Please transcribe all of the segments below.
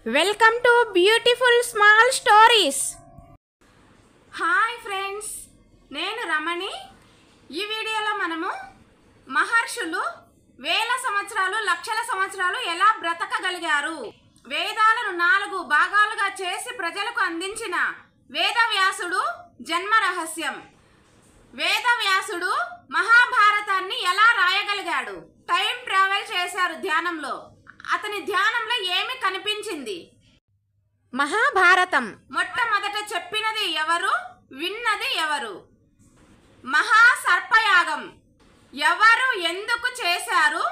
Welcome to beautiful small stories. Hi friends, నేను రమణి. ఈ వీడియోలో మనము మహర్షులు వేల సంవత్సరాలు లక్షల సంవత్సరాలు ఎలా బ్రతకగలిగారు, వేదాలను 4 భాగాలుగా చేసి ప్రజలకు అందించిన వేదవ్యాసుడు జన్మ రహస్యం. వేదవ్యాసుడు మహాభారతాన్ని ఎలా రాయగలిగాడు? టైం ట్రావెల్ చేశారు ధ్యానంలో. అతని ధ్యానంలో ఏమి కనిపించింది? మహాభారతం మొట్టమొదట చెప్పినది ఎవరు, విన్నది ఎవరు? మహాసర్పయాగం ఎవరు, ఎందుకు చేశారు?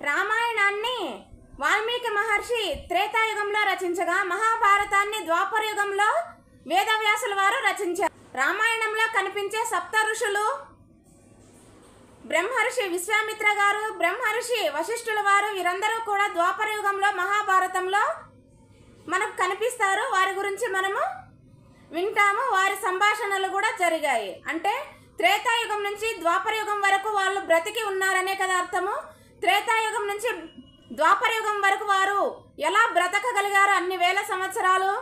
రామాయణాన్ని వాల్మీకి మహర్షి త్రేతాయుగంలో రచించగా మహాభారతాన్ని ద్వాపర యుగంలో వేదవ్యాసుల వారు రచించారు. రామాయణంలో కనిపించే సప్త ఋషులు బ్రహ్మర్షి విశ్వామిత్ర గారు, బ్రహ్మర్షి వశిష్ఠుల వారు, వీరందరూ కూడా ద్వాపర యుగంలో మహాభారతంలో మనకు కనిపిస్తారు. వారి గురించి మనము వింటాము. వారి సంభాషణలు కూడా జరిగాయి. అంటే త్రేతాయుగం నుంచి ద్వాపర యుగం వరకు వాళ్ళు బ్రతికి ఉన్నారనే కదా అర్థము. త్రేతాయుగం నుంచి ద్వాపర యుగం వరకు వారు ఎలా బ్రతకగలిగారు అన్ని వేల సంవత్సరాలు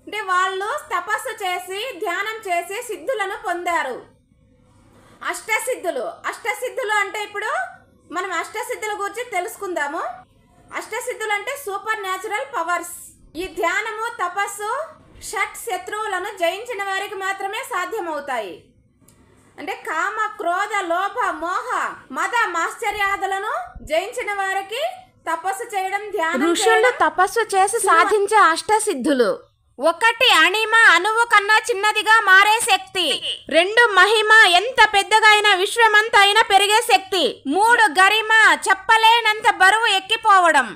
అంటే వాళ్ళు తపస్సు చేసి ధ్యానం చేసి సిద్ధులను పొందారు. అష్టసిద్ధులు అంటే ఇప్పుడు మనం అష్టసిద్ధుల గురించి తెలుసుకుందాము. అష్టసిద్ధులు అంటే సూపర్ న్యాచురల్ పవర్స్. ఈ ధ్యానము తపస్సు షట్ శత్రువులను జయించిన వారికి మాత్రమే సాధ్యమవుతాయి. అంటే కామ క్రోధ లోభ మోహ మద మాశ్చర్యాదులను జయించిన వారికి తపస్సు చేయడం ధ్యానం. ఋషులు తపస్సు చేసి సాధించే అష్టసిద్ధులు: 1 అణిమ, అణువు కన్నా చిన్నదిగా మారే శక్తి. 2 మహిమ, ఎంత పెద్దగా అయినా విశ్వమంతా అయినా పెరిగే శక్తి. 3 గరిమ, చెప్పలేనంత బరువు ఎక్కిపోవడం.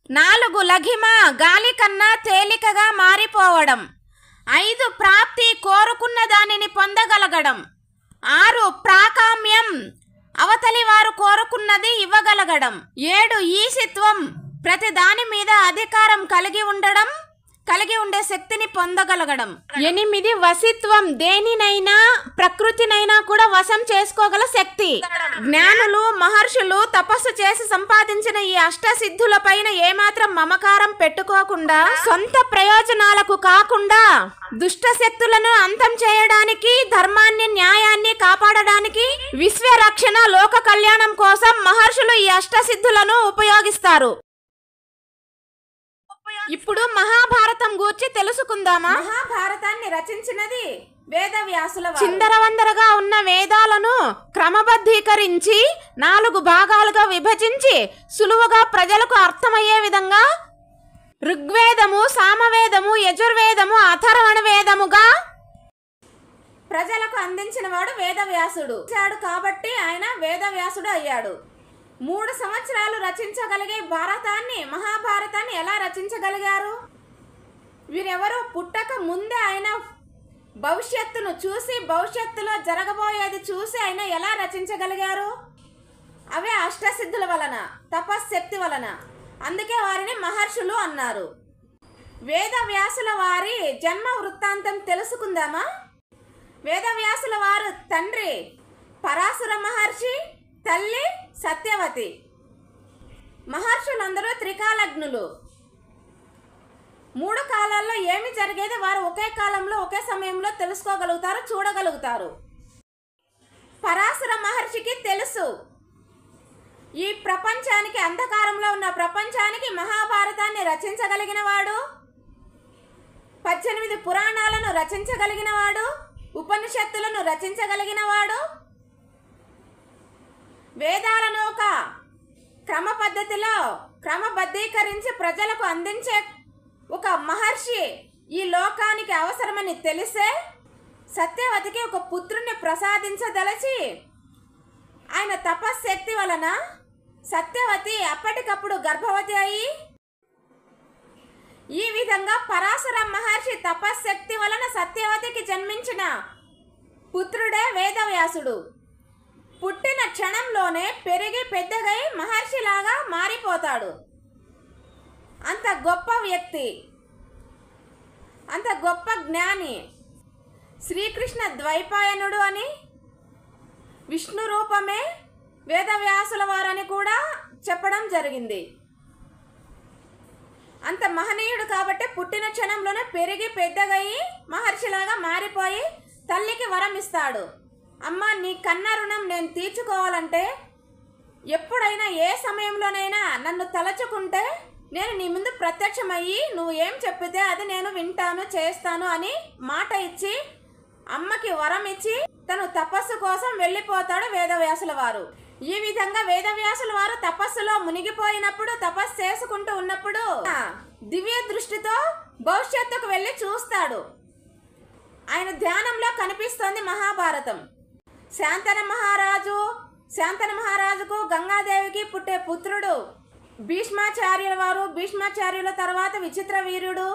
4 లఘిమ, గాలి కన్నా తేలికగా మారిపోవడం. 5 ప్రాప్తి, కోరుకున్న దానిని పొందగలగడం. 6 ప్రాకామ్యం, అవతలి వారు కోరుకున్నది ఇవ్వగలగడం. 7 ఈశిత్వం, ప్రతి దాని మీద అధికారం కలిగి ఉండే శక్తిని పొందగలగడం. 8 వశిత్వం, దేనినైనా ప్రకృతినైనా కూడా వశం చేసుకోగల శక్తి. జ్ఞానులు మహర్షులు తపస్సు చేసి సంపాదించిన ఈ అష్టసిద్ధుల పైన ఏమాత్రం మమకారం పెట్టుకోకుండా, సొంత ప్రయోజనాలకు కాకుండా దుష్ట శక్తులను అంతం చేయడానికి, ధర్మాన్ని న్యాయాన్ని కాపాడడానికి, విశ్వ రక్షణ లోక కళ్యాణం కోసం మహర్షులు ఈ అష్టసిద్ధులను ఉపయోగిస్తారు. ఇప్పుడు మహాభారతం గురించి తెలుసుకుందామా? మహాభారతాన్ని రచించినది వేదవ్యాసుల వారు. చిందరవందరగా ఉన్న వేదాలను క్రమబద్ధీకరించి 4 భాగాలుగా విభజించి సులువుగా ప్రజలకు అర్థమయ్యే విధంగా ఋగ్వేదము, సామవేదము, యజుర్వేదము, అథర్వణ వేదముగా ప్రజలకు అందించిన వాడు వేదవ్యాసుడు. కాబట్టి ఆయన వేదవ్యాసుడు అయ్యాడు. 3 సంవత్సరాలు రచించగలిగే భారతాన్ని, మహాభారతాన్ని ఎలా రచించగలిగారు? వీరెవరు పుట్టక ముందే ఆయన భవిష్యత్తును చూసి, భవిష్యత్తులో జరగబోయేది చూసి ఆయన ఎలా రచించగలిగారు? అవే అష్టసిద్ధుల వలన, తపశ్శక్తి వలన. అందుకే వారిని మహర్షులు అన్నారు. వేదవ్యాసుల వారి జన్మ వృత్తాంతం తెలుసుకుందామా? వేదవ్యాసుల వారు తండ్రి పరాశుర మహర్షి, తల్లి సత్యవతి. మహర్షులందరూ త్రికాలజ్ఞులు. 3 కాలాల్లో ఏమి జరిగేది వారు ఒకే కాలంలో ఒకే సమయంలో తెలుసుకోగలుగుతారు, చూడగలుగుతారు. పరాశుర మహర్షికి తెలుసు ఈ ప్రపంచానికి, అంధకారంలో ఉన్న ప్రపంచానికి మహాభారతాన్ని రచించగలిగిన వాడు, 18 పురాణాలను రచించగలిగిన వాడు, ఉపనిషత్తులను రచించగలిగిన వాడు, వేదాలను ఒక క్రమ పద్ధతిలో క్రమబద్ధీకరించి ప్రజలకు అందించే ఒక మహర్షి ఈ లోకానికి అవసరమని తెలిసే సత్యవతికి ఒక పుత్రుణ్ణి ప్రసాదించదలచి ఆయన తపశ్శక్తి వలన సత్యవతి అప్పటికప్పుడు గర్భవతి అయి, ఈ విధంగా పరాశర మహర్షి తపశ్శక్తి వలన సత్యవతికి జన్మించిన పుత్రుడే వేదవ్యాసుడు. పుట్టిన క్షణంలోనే పెరిగి పెద్దగై మహర్షిలాగా మారిపోతాడు. అంత గొప్ప వ్యక్తి, అంత గొప్ప జ్ఞాని. శ్రీకృష్ణ ద్వైపాయనుడు అని, విష్ణు రూపమే వేదవ్యాసుల వారని కూడా చెప్పడం జరిగింది. అంత మహనీయుడు కాబట్టి పుట్టిన క్షణంలోనే పెరిగి పెద్దగయ్యి మహర్షిలాగా మారిపోయి తల్లికి వరం ఇస్తాడు. అమ్మ, నీ కన్న రుణం నేను తీర్చుకోవాలంటే ఎప్పుడైనా ఏ సమయంలోనైనా నన్ను తలచుకుంటే నేను నీ ముందు ప్రత్యక్షమయ్యి నువ్వు ఏం చెప్పితే అది నేను వింటాను, చేస్తాను అని మాట ఇచ్చి అమ్మకి వరం ఇచ్చి తను తపస్సు కోసం వెళ్ళిపోతాడు వేదవ్యాసుల వారు. ఈ విధంగా వేదవ్యాసుల వారు తపస్సులో మునిగిపోయినప్పుడు, తపస్సు చేసుకుంటూ ఉన్నప్పుడు దివ్య దృష్టితో భవిష్యత్తుకు వెళ్ళి చూస్తాడు. ఆయన ధ్యానంలో కనిపిస్తోంది మహాభారతం. శాంతన మహారాజుకు గంగాదేవికి పుట్టే పుత్రుడు భీష్మాచార్యుల వారు. భీష్మాచార్యుల తర్వాత విచిత్ర వీరుడు,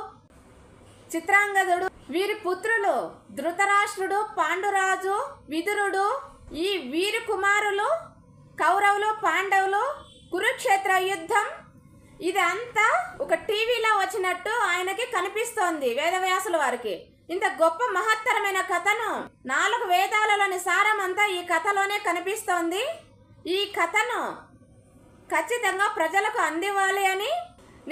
చిత్రాంగదుడు. వీరి పుత్రులు ధృతరాష్ట్రుడు, పాండురాజు, విదురుడు. ఈ వీరి కుమారులు కౌరవులు, పాండవులు, కురుక్షేత్ర యుద్ధం. ఇది అంతా ఒక టీవీలో వచ్చినట్టు ఆయనకి కనిపిస్తోంది వేదవ్యాసుల వారికి. ఇంత గొప్ప మహత్తరమైన కథను 4 వేదాలలోని సారం అంతా ఈ కథలోనే కనిపిస్తోంది. ఈ కథను ఖచ్చితంగా ప్రజలకు అందివ్వాలి అని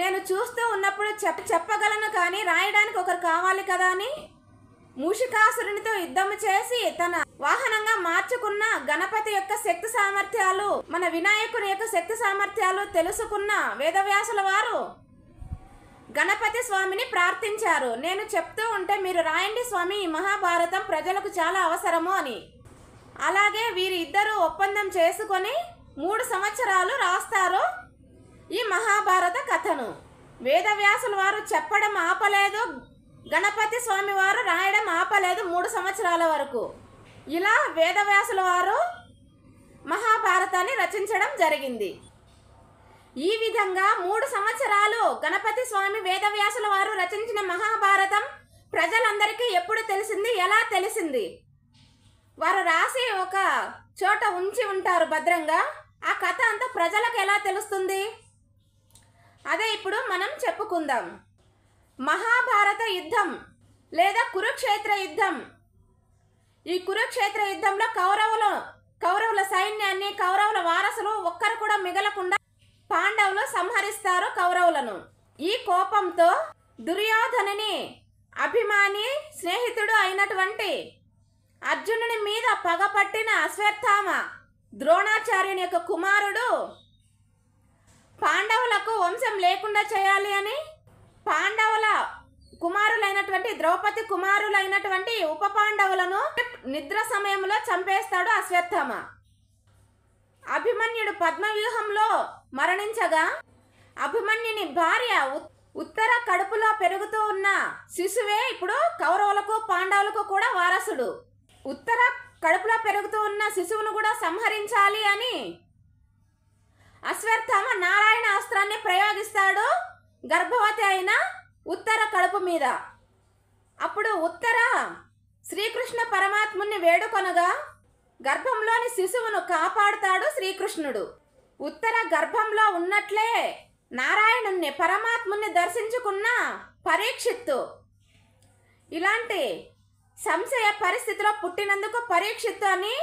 నేను చూస్తూ ఉన్నప్పుడు చెప్పగలను, కానీ రాయడానికి ఒకరు కావాలి కదా అని మూషికాసురునితో యుద్ధం చేసి తన వాహనంగా మార్చుకున్న గణపతి యొక్క శక్తి సామర్థ్యాలు, మన వినాయకుని యొక్క శక్తి సామర్థ్యాలు తెలుసుకున్న వేదవ్యాసుల వారు గణపతి స్వామిని ప్రార్థించారు. నేను చెప్తూ ఉంటే మీరు రాయండి స్వామి, ఈ మహాభారతం ప్రజలకు చాలా అవసరము అని. అలాగే వీరి ఇద్దరు ఒప్పందం చేసుకొని 3 సంవత్సరాలు రాస్తారు ఈ మహాభారత కథను. వేదవ్యాసుల వారు చెప్పడం ఆపలేదు, గణపతి స్వామి వారు రాయడం ఆపలేదు 3 సంవత్సరాల వరకు. ఇలా వేదవ్యాసుల వారు మహాభారతాన్ని రచించడం జరిగింది. ఈ విధంగా 3 సంవత్సరాలు గణపతి స్వామి వేదవ్యాసుల వారు రచించిన మహాభారతం ప్రజలందరికీ ఎప్పుడు తెలిసింది, ఎలా తెలిసింది? వారు రాసి ఒక చోట ఉంచి ఉంటారు భద్రంగా. ఆ కథ అంతా ప్రజలకు ఎలా తెలుస్తుంది? అదే ఇప్పుడు మనం చెప్పుకుందాం. మహాభారత యుద్ధం లేదా కురుక్షేత్ర యుద్ధం. ఈ కురుక్షేత్ర యుద్ధంలో కౌరవుల సైన్యాన్ని, కౌరవుల వారసులు ఒక్కరు కూడా మిగలకుండా పాండవులు సంహరిస్తారు కౌరవులను. ఈ కోపంతో దుర్యోధనుని అభిమాని, స్నేహితుడు అయినటువంటి అర్జునుని మీద పగపట్టిన అశ్వత్థామ, ద్రోణాచార్యుని యొక్క కుమారుడు, పాండవులకు వంశం లేకుండా చేయాలి అని పాండవుల కుమారులైనటువంటి ద్రౌపది కుమారులైనటువంటి ఉప పాండవులను నిద్ర సమయంలో చంపేస్తాడు అశ్వత్థామ. అభిమన్యుడు పద్మవ్యూహంలో మరణించగా అభిమన్యుని భార్య ఉత్తర కడుపులో పెరుగుతూ ఉన్న శిశువే ఇప్పుడు కౌరవులకు, పాండవులకు కూడా వారసుడు. ఉత్తర కడుపులో పెరుగుతూ ఉన్న శిశువును కూడా సంహరించాలి అని అశ్వత్థామ నారాయణ అస్త్రాన్ని ప్రయోగిస్తాడు గర్భవతి అయిన ఉత్తర కడుపు మీద. అప్పుడు ఉత్తర శ్రీకృష్ణ పరమాత్ముని వేడుకొనగా గర్భంలోని శిశువును కాపాడుతాడు శ్రీకృష్ణుడు. ఉత్తర గర్భంలో ఉన్నట్లే నారాయణుణ్ణి, పరమాత్ముని దర్శించుకున్న పరీక్షిత్తు ఇలాంటి సంశయ పరిస్థితిలో పుట్టినందుకు పరీక్షిత్తు అని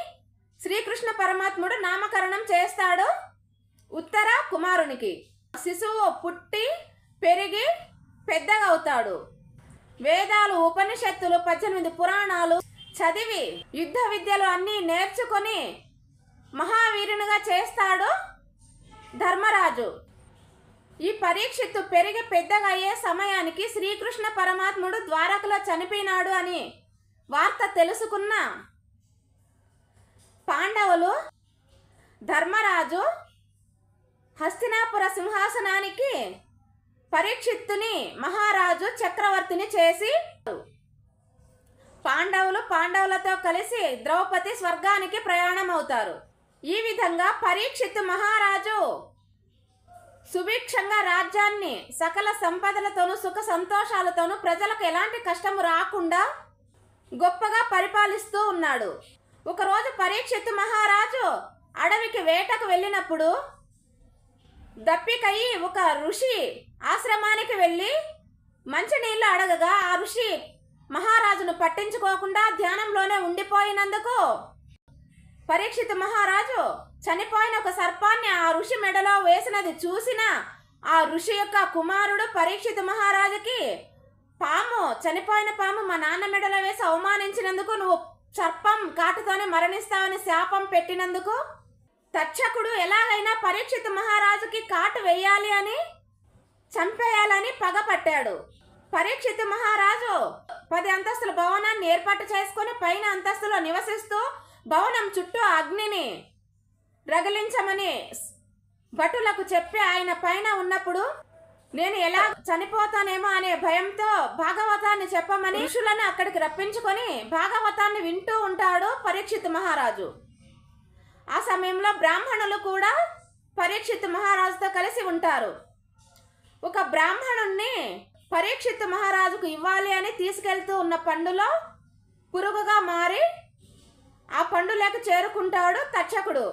శ్రీకృష్ణ పరమాత్ముడు నామకరణం చేస్తాడు ఉత్తర కుమారునికి. శిశువు పుట్టి పెరిగి పెద్దగా అవుతాడు. వేదాలు, ఉపనిషత్తులు, 18 పురాణాలు చదివి యుద్ధ విద్యలు అన్నీ నేర్చుకొని మహావీరునిగా చేస్తాడు ధర్మరాజు. ఈ పరీక్షిత్తు పెరిగి పెద్దగా అయ్యే సమయానికి శ్రీకృష్ణ పరమాత్ముడు ద్వారకలో చనిపోయినాడు అని వార్త తెలుసుకున్న పాండవులు ధర్మరాజు హస్తినాపుర సింహాసనానికి పరీక్షిత్తుని మహారాజు చక్రవర్తిని చేసి పాండవులతో కలిసి ద్రౌపది స్వర్గానికి ప్రయాణం అవుతారు. ఈ విధంగా పరీక్షిత్తు మహారాజు సుభిక్షంగా రాజ్యాన్ని సకల సంపదలతోనూ సుఖ సంతోషాలతోనూ ప్రజలకు ఎలాంటి కష్టము రాకుండా గొప్పగా పరిపాలిస్తూ ఉన్నాడు. ఒకరోజు పరీక్షిత్తు మహారాజు అడవికి వేటకు వెళ్ళినప్పుడు దప్పికయ్యి ఒక ఋషి ఆశ్రమానికి వెళ్ళి మంచినీళ్ళు అడగగా ఆ ఋషి మహారాజును పట్టించుకోకుండా ధ్యానంలోనే ఉండిపోయినందుకు పరీక్షిత్ మహారాజు చనిపోయిన ఒక సర్పాన్ని ఆ ఋషి మెడలో వేసినది చూసిన ఆ ఋషి యొక్క కుమారుడు పరీక్షితు మహారాజుకి పాము, చనిపోయిన పాము మా నాన్న మెడలో వేసి అవమానించినందుకు నువ్వు సర్పం కాటుతోనే మరణిస్తావని శాపం పెట్టినందుకు తక్షకుడు ఎలాగైనా పరీక్షితు మహారాజుకి కాటు వేయాలి అని, చంపేయాలని పగపట్టాడు. పరీక్షితు మహారాజు 10 అంతస్తుల భవనాన్ని ఏర్పాటు చేసుకుని పైన అంతస్తులో నివసిస్తూ భవనం చుట్టూ అగ్నిని రగిలించమని భటులకు చెప్పి ఆయన పైన ఉన్నప్పుడు నేను ఎలా చనిపోతానేమో అనే భయంతో భాగవతాన్ని చెప్పమని ఋషులను అక్కడికి రప్పించుకొని భాగవతాన్ని వింటూ ఉంటాడు పరీక్షితు మహారాజు. ఆ సమయంలో బ్రాహ్మణులు కూడా పరీక్షితు మహారాజుతో కలిసి ఉంటారు. ఒక బ్రాహ్మణుణ్ణి పరీక్షితు మహారాజుకు ఇవ్వాలి అని తీసుకెళ్తూ ఉన్న పండులో పురుగుగా మారి ఆ పండులోకి చేరుకుంటాడు తక్షకుడు.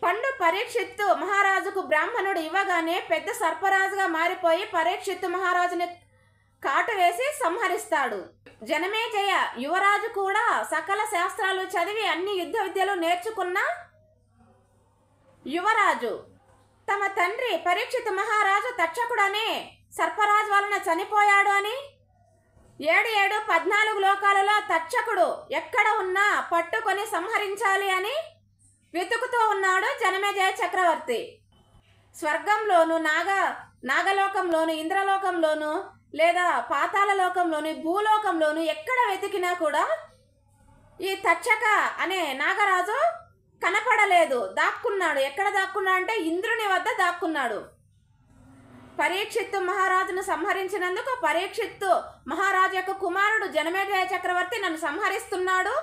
పండు పరీక్షిత్తు మహారాజుకు బ్రాహ్మణుడు ఇవ్వగానే పెద్ద సర్పరాజుగా మారిపోయి పరీక్షిత్తు మహారాజుని కాటు వేసి సంహరిస్తాడు. జనమేజయ యువరాజు కూడా సకల శాస్త్రాలు చదివి అన్ని యుద్ధ విద్యలు నేర్చుకున్న యువరాజు. తమ తండ్రి పరీక్షితు మహారాజు తక్షకుడనే సర్పరాజు వలన చనిపోయాడు అని 14 లోకాలలో తక్షకుడు ఎక్కడ ఉన్నా పట్టుకొని సంహరించాలి అని వెతుకుతూ ఉన్నాడు జనమేజయ చక్రవర్తి. స్వర్గంలోను, నాగలోకంలోను, ఇంద్రలోకంలోను, లేదా పాతాళ లోకంలోను, భూలోకంలోను ఎక్కడ వెతికినా కూడా ఈ తక్షక అనే నాగరాజు కనపడలేదు. దాక్కున్నాడు. ఎక్కడ దాక్కున్నాడు అంటే ఇంద్రుని వద్ద దాక్కున్నాడు. పరీక్షిత్తు మహారాజును సంహరించినందుకు పరీక్షిత్తు మహారాజు యొక్క కుమారుడు జనమేజయ చక్రవర్తి నన్ను సంహరిస్తున్నాడు,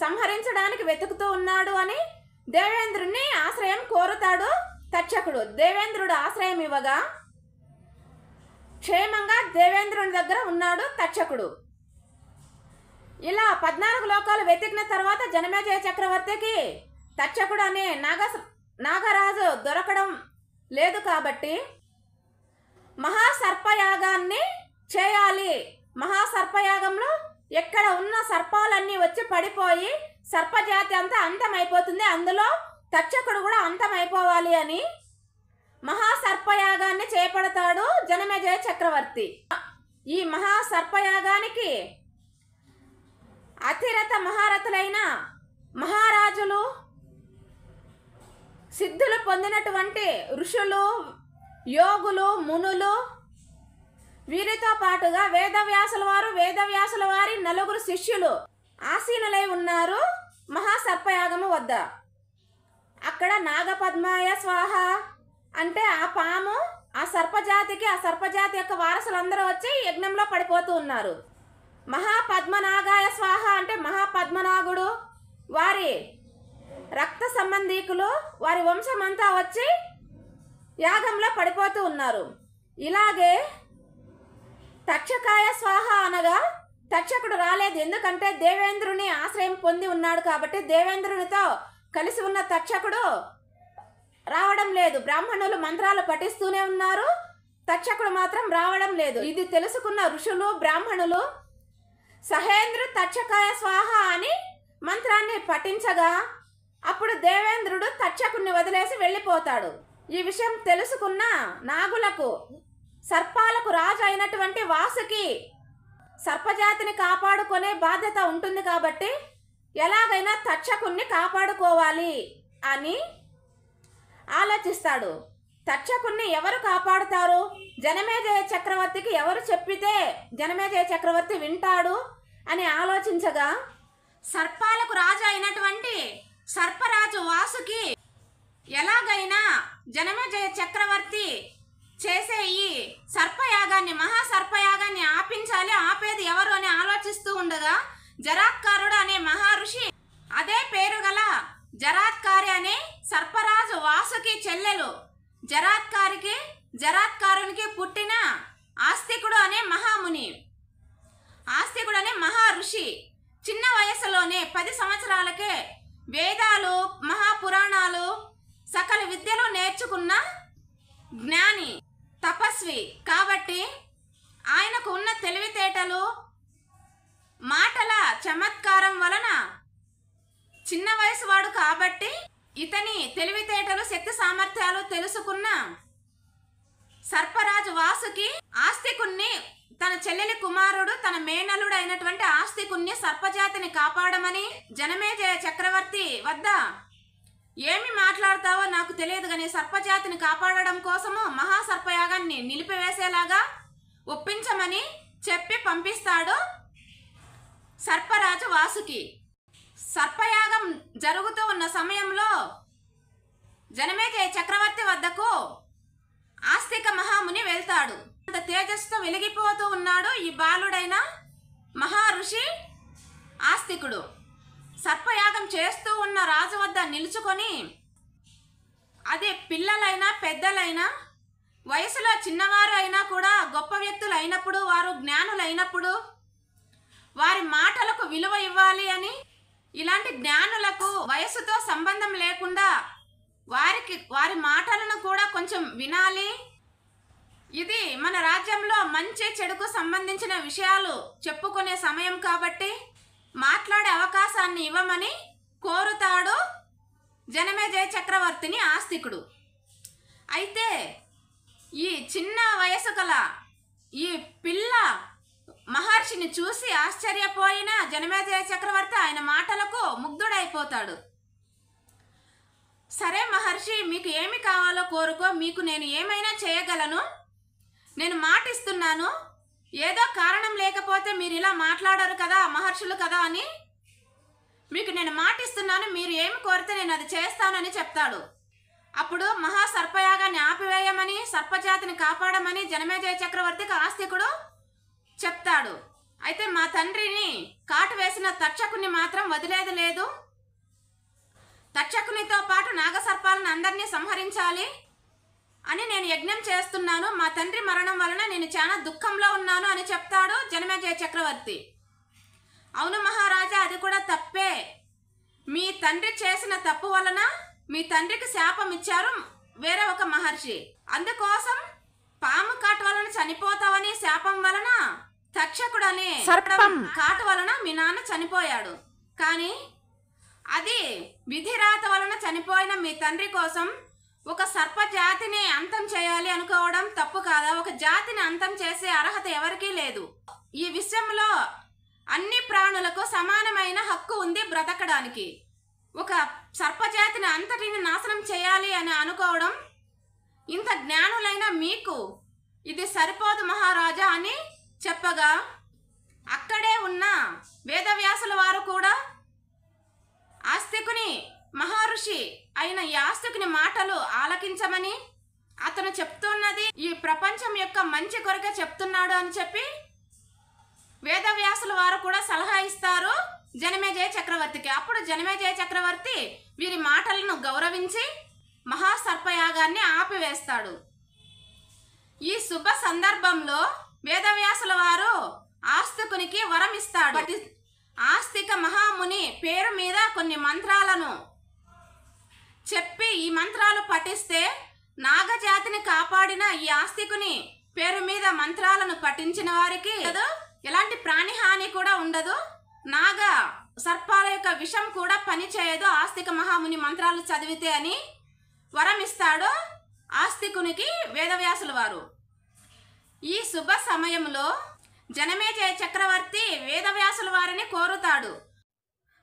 సంహరించడానికి వెతుకుతూ ఉన్నాడు అని దేవేంద్రుణ్ణి ఆశ్రయం కోరుతాడు తక్షకుడు. దేవేంద్రుడు ఆశ్రయం ఇవ్వగా క్షేమంగా దేవేంద్రుని దగ్గర ఉన్నాడు తక్షకుడు. ఇలా 14 లోకాలు వెతికిన తర్వాత జనమేజయ చక్రవర్తికి తక్షకుడు అనే నాగరాజు దొరకడం లేదు కాబట్టి మహాసర్పయాగాన్ని చేయాలి. మహాసర్పయాగంలో ఎక్కడ ఉన్న సర్పాలన్నీ వచ్చి పడిపోయి సర్పజాతి అంతా అంతమైపోతుంది, అందులో తక్షకుడు కూడా అంతమైపోవాలి అని మహాసర్పయాగాన్ని చేపడతాడు జనమేజయ చక్రవర్తి. ఈ మహాసర్పయాగానికి అతిరథ మహారథులైన మహారాజులు, సిద్ధులు పొందినటువంటి ఋషులు, యోగులు, మునులు, వీరితో పాటుగా వేదవ్యాసుల వారి 9 శిష్యులు ఆసీనులై ఉన్నారు మహాసర్పయాగము వద్ద. అక్కడ నాగపద్మాయ స్వాహ అంటే ఆ పాము, ఆ సర్పజాతి యొక్క వారసులందరూ వచ్చి యజ్ఞంలో పడిపోతూ ఉన్నారు. మహాపద్మనాగాయ స్వాహ అంటే మహాపద్మనాగుడు, వారి రక్త సంబంధీకులు, వారి వంశమంతా వచ్చి యాగంలో పడిపోతూ ఉన్నారు. ఇలాగే తక్షకాయ స్వాహ అనగా తక్షకుడు రాలేదు. ఎందుకంటే దేవేంద్రుని ఆశ్రయం పొంది ఉన్నాడు కాబట్టి దేవేంద్రునితో కలిసి ఉన్న తక్షకుడు రావడం లేదు. బ్రాహ్మణులు మంత్రాలు పఠిస్తూనే ఉన్నారు, తక్షకుడు మాత్రం రావడం లేదు. ఇది తెలుసుకున్న ఋషులు, బ్రాహ్మణులు సహేంద్రు తక్షకాయ స్వాహ అని మంత్రాన్ని పఠించగా అప్పుడు దేవేంద్రుడు తక్షకుడిని వదిలేసి వెళ్ళిపోతాడు. ఈ విషయం తెలుసుకున్న నాగులకు, సర్పాలకు రాజు అయినటువంటి వాసుకి సర్పజాతిని కాపాడుకునే బాధ్యత ఉంటుంది కాబట్టి ఎలాగైనా తక్షకుణ్ణి కాపాడుకోవాలి అని ఆలోచిస్తాడు. తక్షకుణ్ణి ఎవరు కాపాడుతారు? జనమేజయ చక్రవర్తికి ఎవరు చెప్పితే జనమేజయ చక్రవర్తి వింటాడు అని ఆలోచించగా సర్పాలకు రాజు అయినటువంటి సర్పరాజు వాసుకి ఎలాగైనా జనమేజయ చక్రవర్తి చేసే ఈ సర్పయాగాన్ని, మహాసర్పయాగాన్ని ఆపించాలి. ఆపేది ఎవరు అని ఆలోచిస్తూ ఉండగా జరాత్కారుడు అనే మహర్షి, అదే పేరు గల జరాత్కారి అనే సర్పరాజు వాసుకి చెల్లెలు జరాత్కారునికి పుట్టిన ఆస్తికుడు అనే మహాముని, ఆస్తికుడు అనే మహర్షి చిన్న వయసులోనే 10 సంవత్సరాలకే వేదాలు, మహాపురాణాలు, సకల విద్యలు నేర్చుకున్న జ్ఞాని, తపస్వి కాబట్టి ఆయనకు ఉన్న తెలివితేటలు, మాటల చమత్కారం వలన చిన్న వయసు వాడు కాబట్టి ఇతని తెలివితేటలు, శక్తి సామర్థ్యాలు తెలుసుకున్న సర్పరాజు వాసుకి ఆస్తికుణ్ణి తన చెల్లెలి కుమారుడు తన మేనలుడు అయినటువంటి ఆస్తికుణ్ణి సర్పజాతిని కాపాడమని జనమేజయ చక్రవర్తి వద్ద ఏమి మాట్లాడతావో నాకు తెలియదు కానీ సర్పజాతిని కాపాడడం కోసము మహాసర్పయాగాన్ని నిలిపివేసేలాగా ఒప్పించమని చెప్పి పంపిస్తాడు సర్పరాజు వాసుకి. సర్పయాగం జరుగుతూ ఉన్న సమయంలో జనమేజయ చక్రవర్తి వద్దకు ఆస్తిక మహాముని వెళ్తాడు. అంత తేజస్సుతో వెలిగిపోతూ ఉన్నాడు ఈ బాలుడైన మహారుషి ఆస్తికుడు. సర్పయాగం చేస్తూ ఉన్న రాజు వద్ద నిలుచుకొని, అదే పిల్లలైనా పెద్దలైనా వయసులో చిన్నవారు అయినా కూడా గొప్ప వ్యక్తులు అయినప్పుడు, వారు జ్ఞానులైనప్పుడు వారి మాటలకు విలువ ఇవ్వాలి అని, ఇలాంటి జ్ఞానులకు వయసుతో సంబంధం లేకుండా వారి మాటలను కూడా కొంచెం వినాలి. ఇది మన రాజ్యంలో మంచి చెడుకు సంబంధించిన విషయాలు చెప్పుకునే సమయం కాబట్టి మాట్లాడే అవకాశాన్ని ఇవ్వమని కోరుతాడు జనమేజయ చక్రవర్తిని ఆస్తికుడు. అయితే ఈ చిన్న వయసు కల ఈ పిల్ల మహర్షిని చూసి ఆశ్చర్యపోయిన జనమేజయ చక్రవర్తి ఆయన మాటలకు ముగ్ధుడైపోతాడు. సరే మహర్షి, మీకు ఏమి కావాలో కోరుకో, మీకు నేను ఏమైనా చేయగలను, నేను మాటిస్తున్నాను. ఏదో కారణం లేకపోతే మీరు ఇలా మాట్లాడరు కదా, మహర్షులు కదా అని మీకు నేను మాటిస్తున్నాను, మీరు ఏమి కోరితే నేను అది చేస్తానని చెప్తాడు. అప్పుడు మహాసర్పయాగాన్ని ఆపివేయమని, సర్పజాతిని కాపాడమని జనమేజయ చక్రవర్తికి ఆస్తికుడు చెప్తాడు. అయితే మా తండ్రిని కాటు వేసిన తక్షకుని మాత్రం వదిలేది లేదు, తక్షకునితో పాటు నాగసర్పాలను అందరినీ సంహరించాలి అని నేను యజ్ఞం చేస్తున్నాను. మా తండ్రి మరణం వలన నేను చాలా దుఃఖంలో ఉన్నాను అని చెప్తాడు జనమేజయ చక్రవర్తి. అవును మహారాజా, అది కూడా తప్పే. మీ తండ్రి చేసిన తప్పు వలన మీ తండ్రికి శాపం ఇచ్చారు వేరే ఒక మహర్షి. అందుకోసం పాము కాటు వలన చనిపోతావని శాపం వలన తక్షకుడని సర్పం కాటు వలన మీ నాన్న చనిపోయాడు. కానీ అది విధిరాత వలన చనిపోయిన మీ తండ్రి కోసం ఒక సర్ప జాతిని అంతం చేయాలి అనుకోవడం తప్పు కాదా? ఒక జాతిని అంతం చేసే అర్హత ఎవరికీ లేదు. ఈ విషయంలో అన్ని ప్రాణులకు సమానమైన హక్కు ఉంది బ్రతకడానికి. ఒక సర్పజాతిని అంతటిని నాశనం చేయాలి అని అనుకోవడం ఇంత జ్ఞానులైన మీకు ఇది సరిపోదు మహారాజా అని చెప్పగా, అక్కడే ఉన్న వేదవ్యాసుల వారు కూడా ఆస్తికుని మహర్షి అయిన ఈ ఆస్తికుని మాటలు ఆలకించమని, అతను చెప్తున్నది ఈ ప్రపంచం యొక్క మంచి కొరకే చెప్తున్నాడు అని చెప్పి వేదవ్యాసుల వారు కూడా సలహా ఇస్తారు జనమేజయ చక్రవర్తికి. అప్పుడు జనమేజయ చక్రవర్తి వీరి మాటలను గౌరవించి మహాసర్పయాగాన్ని ఆపివేస్తాడు. ఈ శుభ సందర్భంలో వేదవ్యాసుల వారు ఆస్తికునికి వరం ఇస్తాడు. ఆస్తిక మహాముని పేరు మీద కొన్ని మంత్రాలను చెప్పి, ఈ మంత్రాలు పఠిస్తే నాగజాతిని కాపాడిన ఈ ఆస్తికుని పేరు మీద మంత్రాలను పఠించిన వారికి ఎలాంటి ప్రాణిహాని కూడా ఉండదు, నాగ సర్పాల యొక్క విషం కూడా పనిచేయదు ఆస్తిక మహాముని మంత్రాలు చదివితే అని వరం ఇస్తాడు ఆస్తికునికి వేదవ్యాసుల వారు. ఈ శుభ సమయంలో జనమేజయ చక్రవర్తి వేదవ్యాసుల వారిని కోరుతాడు.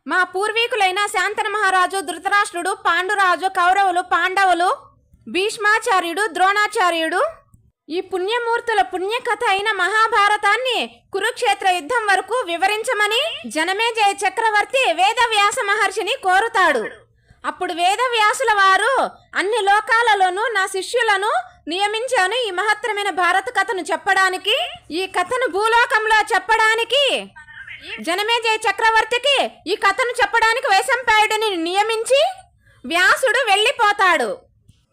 మా పూర్వీకులైన శాంతన మహారాజు, ధృతరాష్ట్రుడు, పాండురాజు, కౌరవులు, పాండవులు, భీష్మాచార్యుడు, ద్రోణాచార్యుడు ఈ పుణ్యమూర్తుల పుణ్యకథ అయిన మహాభారతాన్ని కురుక్షేత్ర యుద్ధం వరకు వివరించమని జనమేజయ చక్రవర్తి వేదవ్యాస మహర్షిని కోరుతాడు. అప్పుడు వేదవ్యాసుల వారు, అన్ని లోకాలలోనూ నా శిష్యులను నియమించాను ఈ మహత్తరమైన భారత కథను చెప్పడానికి. ఈ కథను భూలోకంలో చెప్పడానికి జనమేజయ చక్రవర్తికి ఈ కథను చెప్పడానికి వైశంపాయుడిని నియమించి వ్యాసుడు వెళ్ళిపోతాడు.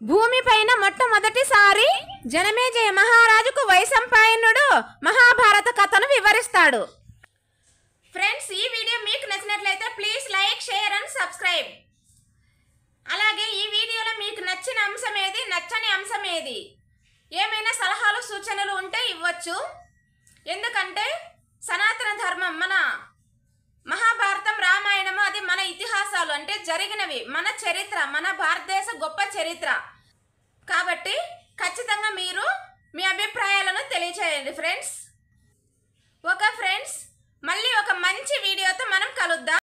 భూమిపైన మొట్టమొదటిసారి జనమేజయ మహారాజుకు వైశంపాయనుడు మహాభారత కథను వివరిస్తాడు. ఫ్రెండ్స్, ఈ వీడియో మీకు నచ్చినట్లయితే please like, share and subscribe. అలాగే ఈ వీడియోలో మీకు నచ్చిన అంశం ఏది, నచ్చని అంశం ఏది, ఏమైనా సలహాలు సూచనలు ఉంటే ఇవ్వచ్చు. ఎందుకంటే సనాతన ధర్మం, మన మహాభారతం, రామాయణము అది మన ఇతిహాసాలు, అంటే జరిగినవి, మన చరిత్ర, మన భారతదేశ గొప్ప చరిత్ర. కాబట్టి ఖచ్చితంగా మీరు మీ అభిప్రాయాలను తెలియచేయండి ఫ్రెండ్స్. Okay friends.